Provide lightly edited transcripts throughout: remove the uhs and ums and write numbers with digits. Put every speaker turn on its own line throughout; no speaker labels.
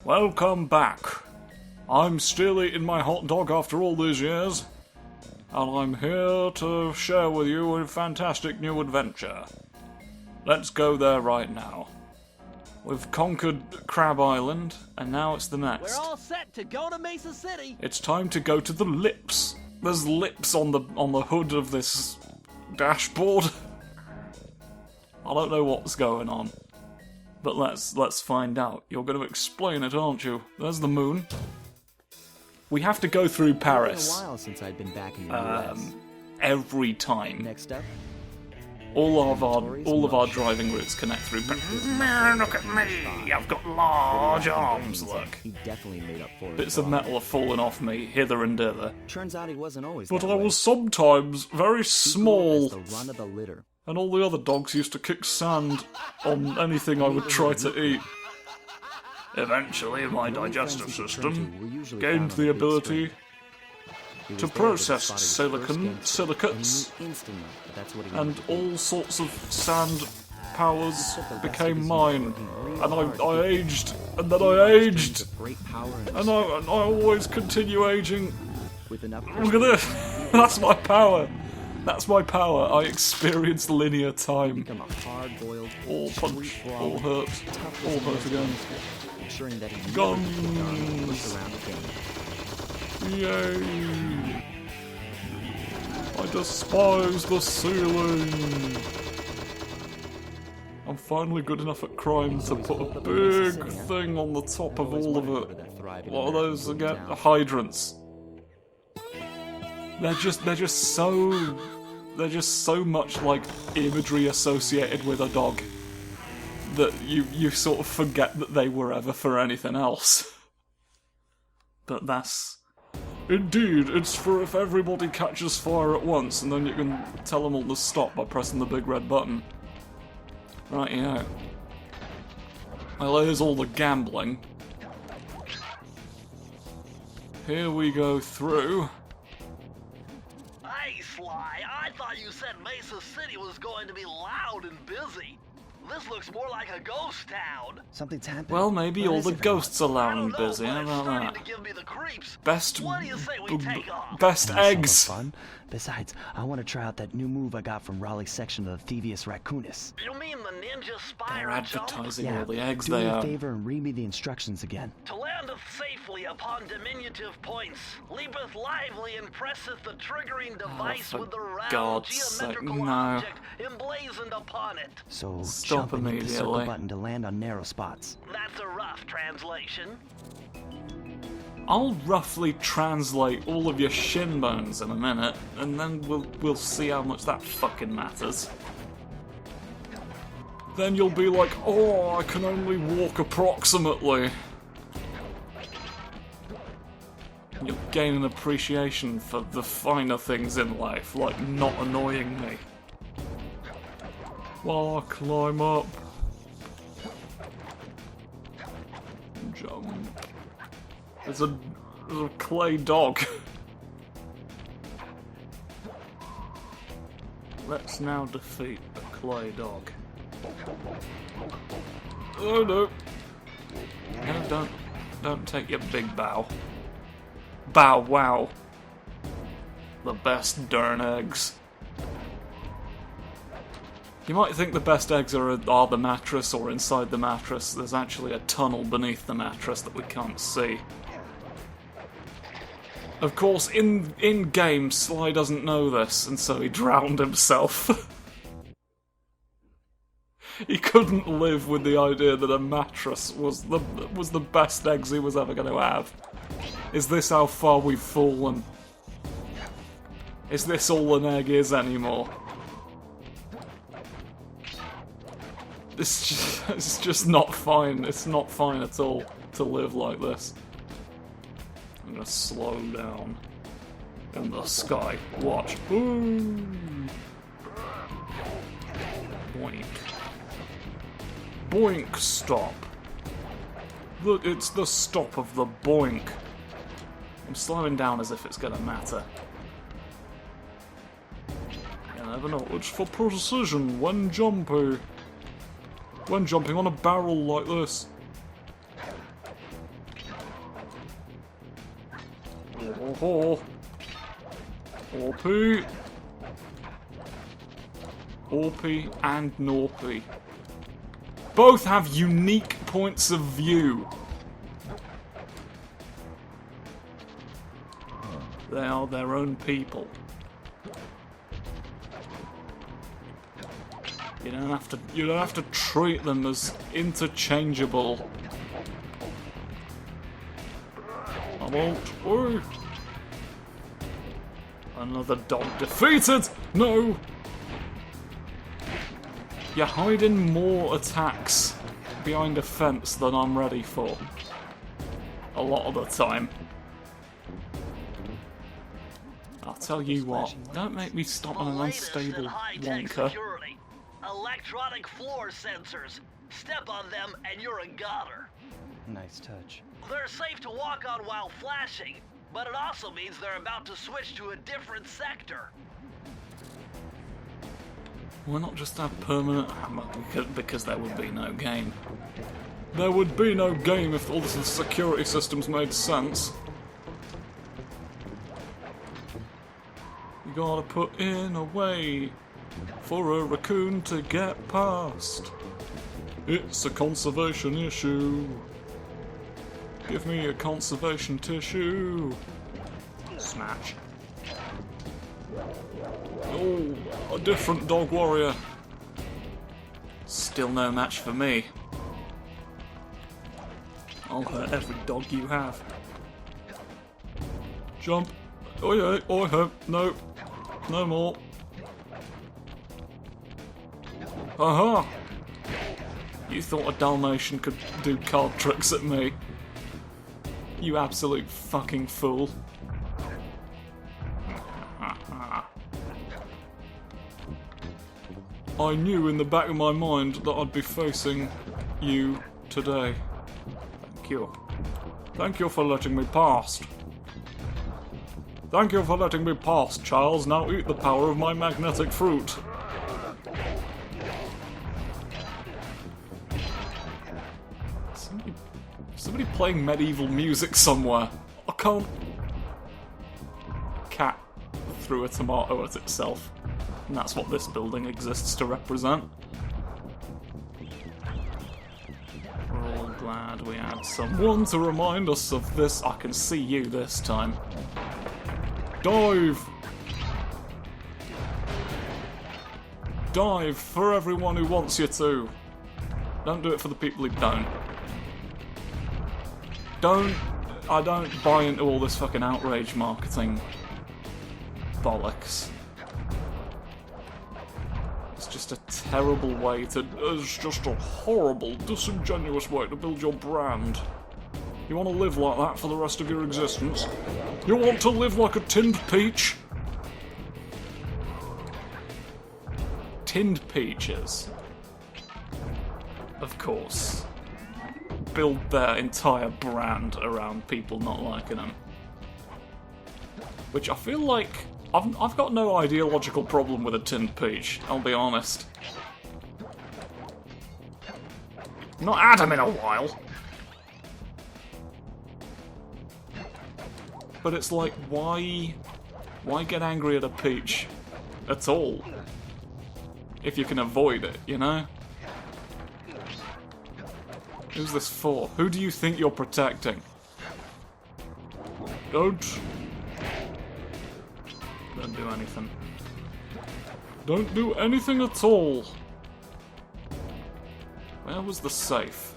Welcome back. I'm still eating my hot dog after all these years, and I'm here to share with you a fantastic new adventure. Let's go there right now. We've conquered Crab Island, and now it's the next.
We're all set to go to Mesa City.
It's time to go to the lips. There's lips on the hood of this dashboard. I don't know what's going on, but let's find out. You're going to explain it, aren't you? There's the moon. We have to go through Paris.
It's been a while since I've been back in the US.
Every time.
Next up,
All of our driving routes connect through Paris. Man, look at me! I've got large arms. Look.
he definitely made up for it.
Bits of metal are falling off me hither and thither.
Turns out he wasn't always
But
that
I
way.
was sometimes very
He grew up
small.
as the run of the litter.
And all the other dogs used to kick sand on anything I would try to eat. Eventually, my digestive system gained the ability to process silicates, and all sorts of sand powers became mine. And I aged, and then I aged, and I always continue aging. Look at this! That's my power! That's my power. I experience linear time. All punch, all hurt, all hurt again. Guns! Yay! I despise the ceiling! I'm finally good enough at crime to put a big thing on the top of all of it. What are those again? Hydrants. They're just so much like imagery associated with a dog that you sort of forget that they were ever for anything else. But that's... Indeed, it's for if everybody catches fire at once, and then you can tell them all to stop by pressing the big red button. Right, yeah. Well, here's all the gambling. Here we go through.
Hey, Sly, I thought you said Mesa City was going to be loud and busy. This looks more like a ghost town.
Something's happened.
Well, maybe all the ghosts are loud and busy.
But
How
it's
about
starting
that?
to give me the creeps.
Best,
What do you say we take off?
best eggs.
Fun. Besides, I want to try out that new move I got from Raleigh's section of the Thievius Raccoonus.
You mean the ninja spire
They're
jump?
advertising all the eggs
do
they
me a
are.
favor and read me the instructions again.
To landeth safely upon diminutive points, leapeth lively and presseth the triggering device
for
with the round
God's sake,
geometrical
no.
object emblazoned upon it.
So
Stop
jump and hit the circle
immediately.
button to land on narrow spots.
That's a rough translation.
I'll roughly translate all of your shin bones in a minute, and then we'll see how much that fucking matters. Then you'll be like, oh, I can only walk approximately. You'll gain an appreciation for the finer things in life, like not annoying me. While I climb up. Jump. There's a clay dog. Let's now defeat the clay dog. Oh no! No, don't take your big bow. Bow wow. The best darn eggs. You might think the best eggs are the mattress or inside the mattress. There's actually a tunnel beneath the mattress that we can't see. Of course, in-game, Sly doesn't know this, and so he drowned himself. He couldn't live with the idea that a mattress was the best eggs he was ever going to have. Is this how far we've fallen? Is this all an egg is anymore? It's just not fine. It's not fine at all to live like this. I'm gonna slow down in the sky. Watch. Ooh. Boink. Boink stop. Look, it's the stop of the boink. I'm slowing down as if it's gonna matter. You never know. It's for precision when jumping. When jumping on a barrel like this. Oh, Orpy. Orpy and Norpy. Both have unique points of view. They are their own people. You don't have to treat them as interchangeable. I won't. Oh. Another dog defeated! No! You're hiding more attacks behind a fence than I'm ready for. A lot of the time. I'll tell you what, don't make me stop on an unstable wonker.
Security. Electronic floor sensors. Step on them and you're a goner.
Nice touch.
They're safe to walk on while flashing, but it also means they're about to switch to a different sector.
Why not just have permanent... Because there would be no game. There would be no game if all the security systems made sense. You gotta put in a way for a raccoon to get past. It's a conservation issue. Give me a conservation tissue. Smash. Oh, a different dog warrior. Still no match for me. I'll hurt every dog you have. Jump. Oh yeah, oh yeah, no. No more. Aha! You thought a Dalmatian could do card tricks at me. You absolute fucking fool. I knew in the back of my mind that I'd be facing you today. Thank you. Thank you for letting me past. Thank you for letting me past, Charles. Now eat the power of my magnetic fruit. Somebody playing medieval music somewhere. I can't... Cat threw a tomato at itself. And that's what this building exists to represent. We're all glad we had someone to remind us of this. I can see you this time. Dive! Dive for everyone who wants you to. Don't do it for the people who don't. I don't buy into all this fucking outrage marketing bollocks. It's just a terrible way to... It's just a horrible, disingenuous way to build your brand. You want to live like that for the rest of your existence? You want to live like a tinned peach? Tinned peaches, of course, build their entire brand around people not liking them. Which I feel like... I've got no ideological problem with a tinned peach, I'll be honest. Not had them in a while. But it's like, why get angry at a peach at all? If you can avoid it, you know? Who's this for? Who do you think you're protecting? Don't do anything. Don't do anything at all. Where was the safe?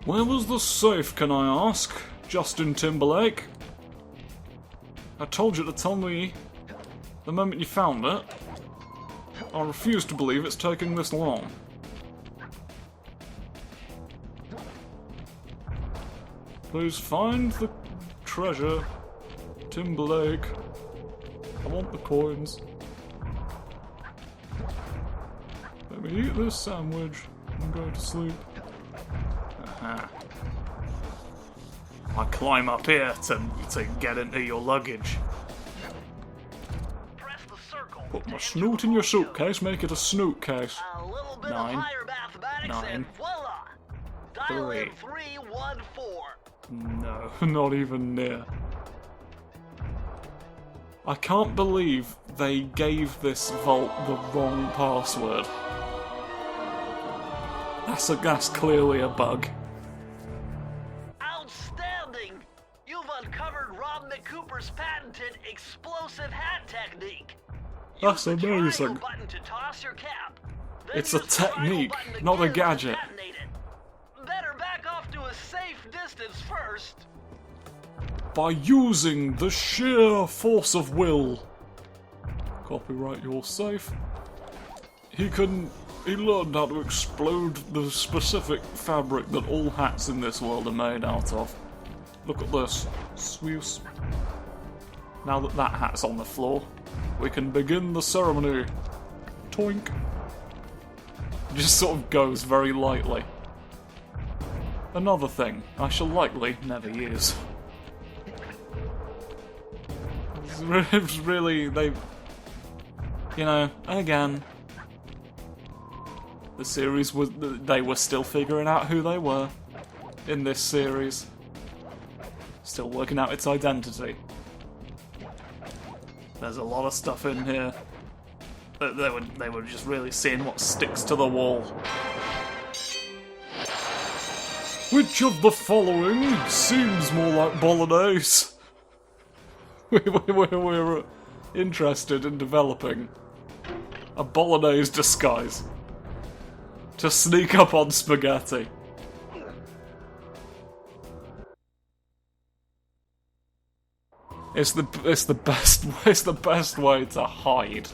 Where was the safe, can I ask? Justin Timberlake? I told you to tell me the moment you found it. I refuse to believe it's taking this long. Please find the treasure, Timberlake. I want the coins. Let me eat this sandwich and go to sleep. Aha. I climb up here to get into your luggage.
Press the circle.
Put my snoot in your suitcase, make it a snoot case.
A little bit
9,
of higher mathematics
9,
and voila! Dial in
3,
314.
No, not even near. I can't believe they gave this vault the wrong password. That's clearly a bug.
Outstanding! You've uncovered Rob McCooper's patented explosive hat technique.
That's
Use the triangle
amazing.
button to toss your cap. Then
It's a
use the triangle
technique,
button
not a
again to
gadget.
detonate it. Better back off to a safe distance first.
By using the sheer force of will. Copyright your safe. He learned how to explode the specific fabric that all hats in this world are made out of. Look at this. Swews. Now that that hat's on the floor, we can begin the ceremony. Toink. Just sort of goes very lightly. Another thing I shall likely never use. It's really, you know, again, the series was, they were still figuring out who they were in this series. Still working out its identity. There's a lot of stuff in here. They were just really seeing what sticks to the wall. Which of the following seems more like Bolognese? We're interested in developing a Bolognese disguise to sneak up on spaghetti. It's the best way to hide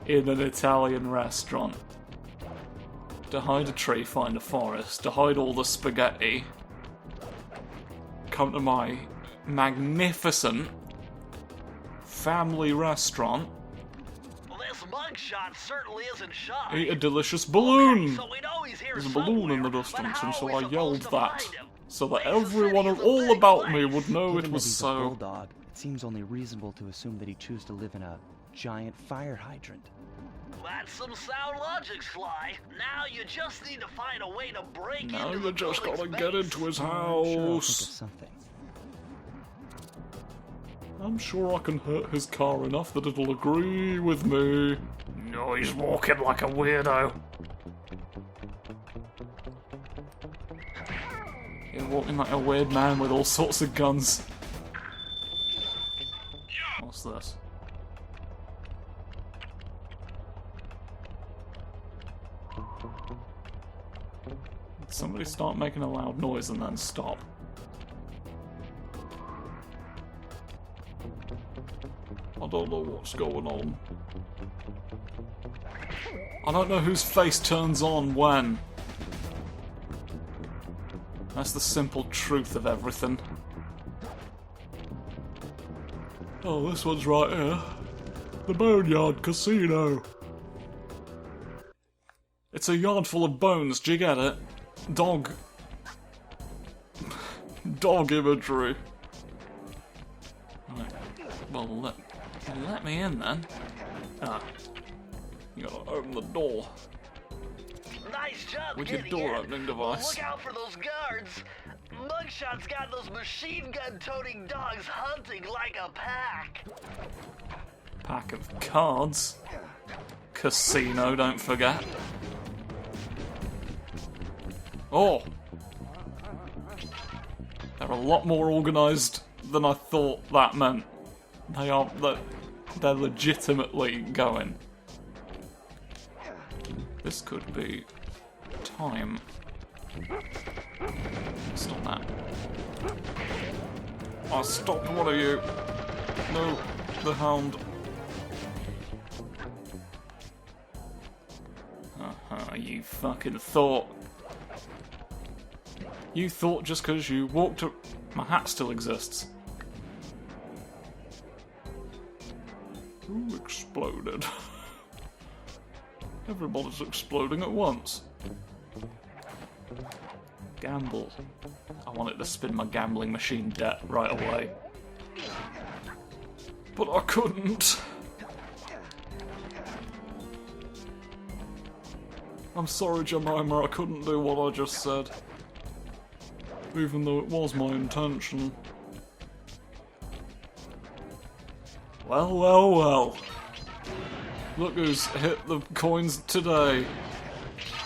in an Italian restaurant. To hide a tree, find a forest. To hide all the spaghetti, come to my magnificent family restaurant.
Well, this mugshot certainly isn't shy.
Eat a delicious balloon.
Okay, so we know he's here
There's a balloon in the
somewhere,
distance,
but
and
how
so
are we
I yelled
supposed to
that,
find him?
so that
Mesa
everyone
City's a
all
big
about me
place.
would know it
Given
was
that he's a
so.
bulldog, it seems only reasonable to assume that he chose to live in a giant fire hydrant.
That's some sound logic, Sly. Now you just need to find a way to break
Now
into
you
the
just
building's
gotta get
base.
into his
Sure, I'll think of
house.
something.
I'm sure I can hurt his car enough that it'll agree with me. No, he's walking like a weirdo. He's walking like a weird man with all sorts of guns. What's this? Somebody start making a loud noise and then stop. I don't know what's going on. I don't know whose face turns on when. That's the simple truth of everything. Oh, this one's right here. The Boneyard Casino. It's a yard full of bones, do you get it? Dog imagery. Right. Well, let me in then. Ah. You gotta open the door.
Nice job
With your
getting
door
in.
opening
Well,
device.
look out for those guards. Mugshot's got those machine gun toting dogs hunting like a pack.
Pack of cards. Casino, don't forget. Oh! They're a lot more organised than I thought that meant. They're legitimately going. This could be time. Stop that. I stopped one of you. No, the hound. You fucking thought. You thought just because you walked up. My hat still exists. Who exploded? Everybody's exploding at once. Gamble. I wanted to spin my gambling machine debt right away. But I couldn't. I'm sorry, Jemima, I couldn't do what I just said. Even though it was my intention. Well, well, well. Look who's hit the coins today.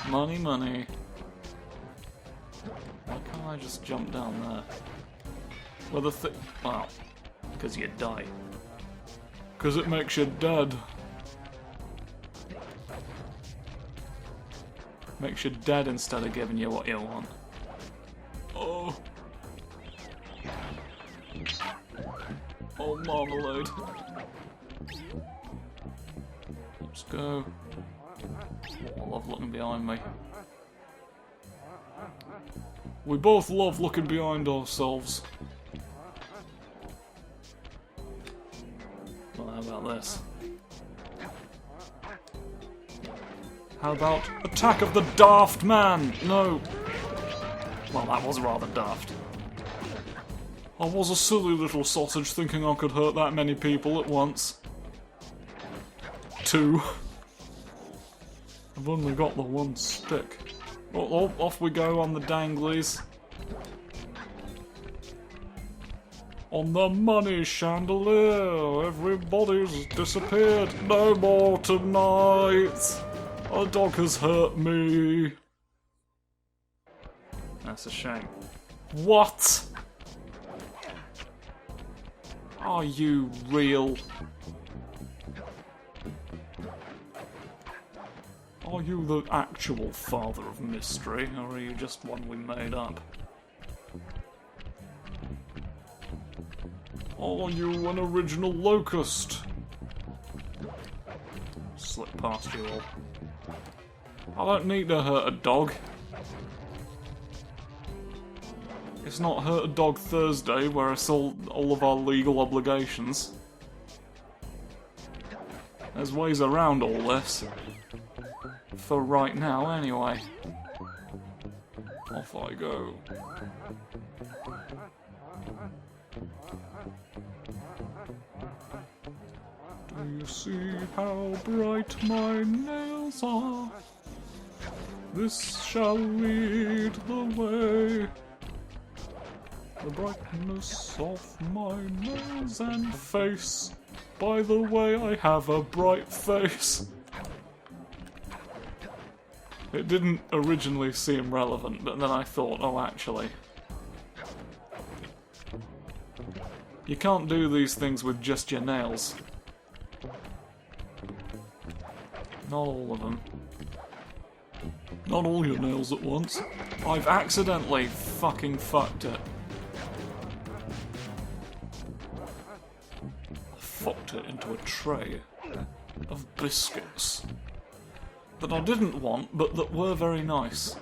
Money, money. Why can't I just jump down there? Well, wow. Because you die. Because it makes you dead. Makes you dead instead of giving you what you want. Oh. Oh, marmalade. Let's go. I love looking behind me. We both love looking behind ourselves. Well, how about this? How about Attack of the Daft Man? No. Well, that was rather daft. I was a silly little sausage thinking I could hurt that many people at once. 2. I've only got the 1 stick. Well, off we go on the danglies. On the money chandelier, everybody's disappeared. No more tonight. A dog has hurt me. That's a shame. What? Are you real? Are you the actual father of mystery, or are you just one we made up? Are you an original locust? Slip past you all. I don't need to hurt a dog. It's not Hurt a Dog Thursday where it's all of our legal obligations. There's ways around all this. For right now, anyway. Off I go. Do you see how bright my nails are? This shall lead the way. The brightness of my nose and face. By the way, I have a bright face. It didn't originally seem relevant, but then I thought, oh, actually. You can't do these things with just your nails. Not all of them. Not all your nails at once. I've accidentally fucking fucked it. I fucked it into a tray of biscuits that I didn't want, but that were very nice.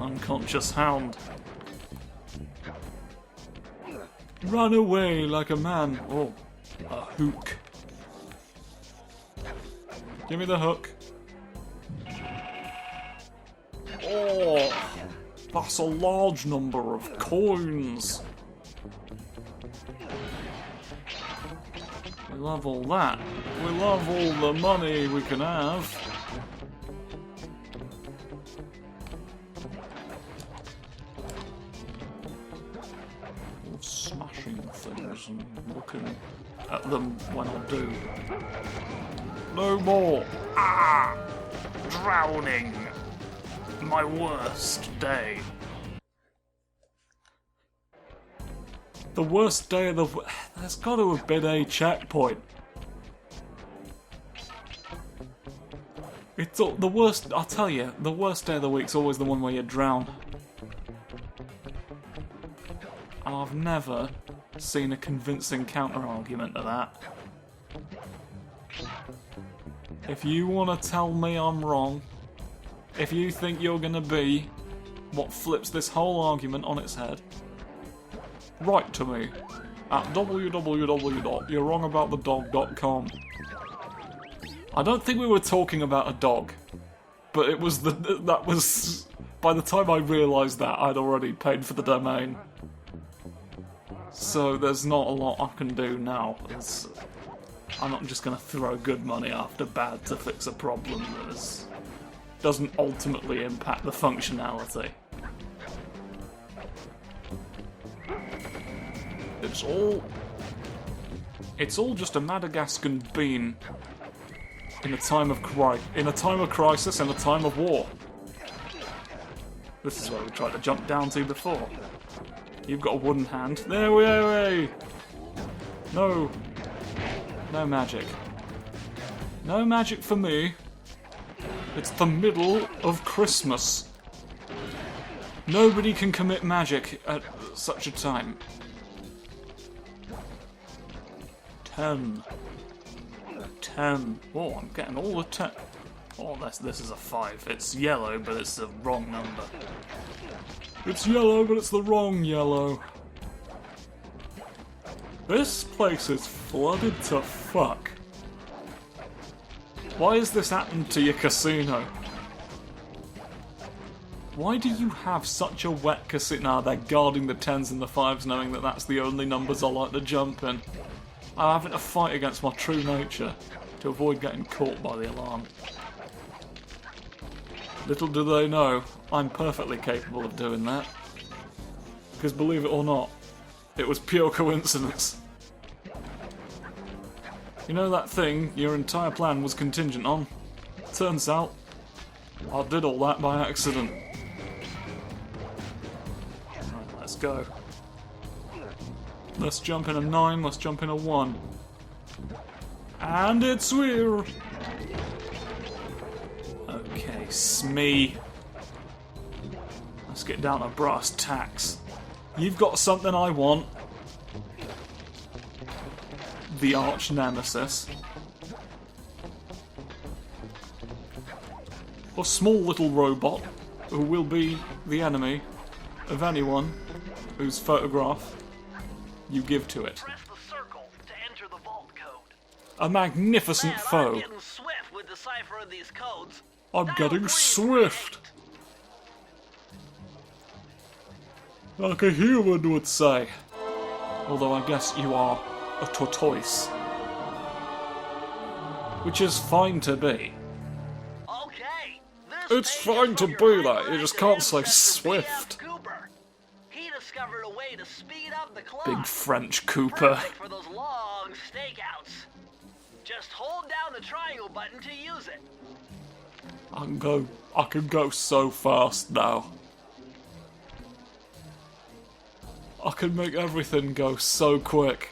Unconscious hound. Run away like a man. Oh, a hook. Give me the hook. Oh, that's a large number of coins. We love all that. We love all the money we can have. Smashing things and looking at them when I do. No more. Ah! Drowning. My worst day. The worst day of the... There's got to have been a checkpoint. It's the worst... I'll tell you, the worst day of the week's always the one where you drown. And I've never seen a convincing counter-argument to that. If you want to tell me I'm wrong, if you think you're going to be what flips this whole argument on its head, write to me at www.you'rewrongaboutthedog.com. I don't think we were talking about a dog, but it was that was by the time I realised that, I'd already paid for the domain. So there's not a lot I can do now. I'm not just going to throw good money after bad to fix a problem that doesn't ultimately impact the functionality. It's all just a Madagascan bean in a time of crisis and a time of war. This is where we tried to jump down to before. You've got a wooden hand. There we are. No. No magic. No magic for me. It's the middle of Christmas. Nobody can commit magic at such a time. 10. Oh, I'm getting all the 10. Oh, this is a 5. It's yellow, but it's the wrong number. It's yellow, but it's the wrong yellow. This place is flooded to fuck. Why has this happened to your casino? Why do you have such a wet casino? Nah, they're guarding the 10s and the 5s, knowing that that's the only numbers I like to jump in. I'm having to fight against my true nature to avoid getting caught by the alarm. Little do they know, I'm perfectly capable of doing that. Because believe it or not, it was pure coincidence. You know that thing your entire plan was contingent on? Turns out, I did all that by accident. Right, let's go. Let's jump in a 9, let's jump in a 1. And it's weird. Okay, Smee. Let's get down to brass tacks. You've got something I want. The arch nemesis. A small little robot who will be the enemy of anyone whose photograph you give to it.
Press the circle to enter the vault code.
A magnificent
Man,
foe.
I'm getting swift with deciphering these codes.
I'm
Now
getting
agree
swift.
with
Like a human would say. Although I guess you are a tortoise. Which is fine to be.
Okay.
It's fine to be that, you just can't say swift.
He discovered a way to speed up the clock.
Big French Cooper.
Perfect for those long stakeouts. Just hold down the triangle button to use it.
I can go so fast now. I can make everything go so quick.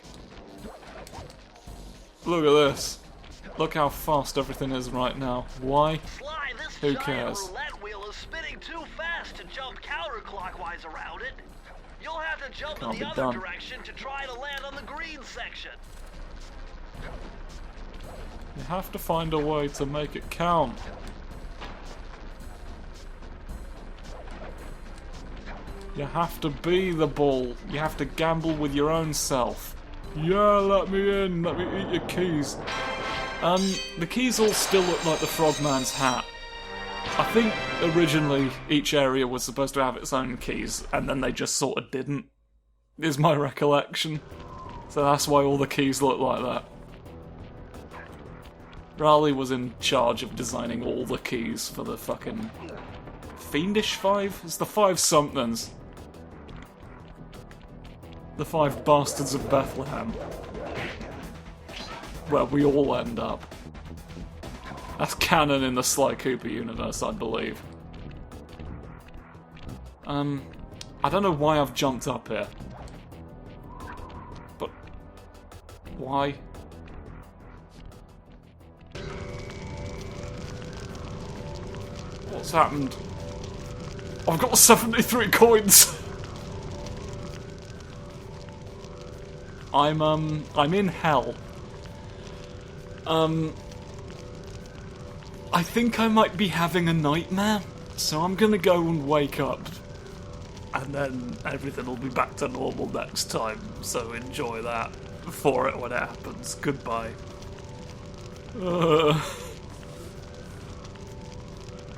Look at this. Look how fast everything is right now. Why?
Sly, this
Who
giant
cares?
roulette wheel is spinning too fast to jump counterclockwise around it. You'll have to jump
Can't
in
be
the other
done.
direction to try to land on the green section.
You have to find a way to make it count. You have to be the ball. You have to gamble with your own self. Yeah, let me in. Let me eat your keys. The keys all still look like the Frogman's hat. I think originally each area was supposed to have its own keys, and then they just sort of didn't, is my recollection. So that's why all the keys look like that. Raleigh was in charge of designing all the keys for the fucking Fiendish 5? It's the 5 somethings. The 5 bastards of Bethlehem. Where we all end up. That's canon in the Sly Cooper universe, I believe. I don't know why I've jumped up here. But why? What's happened? I've got 73 coins. I'm in hell. I think I might be having a nightmare, so I'm gonna go and wake up. And then everything will be back to normal next time, so enjoy that for it when it happens. Goodbye.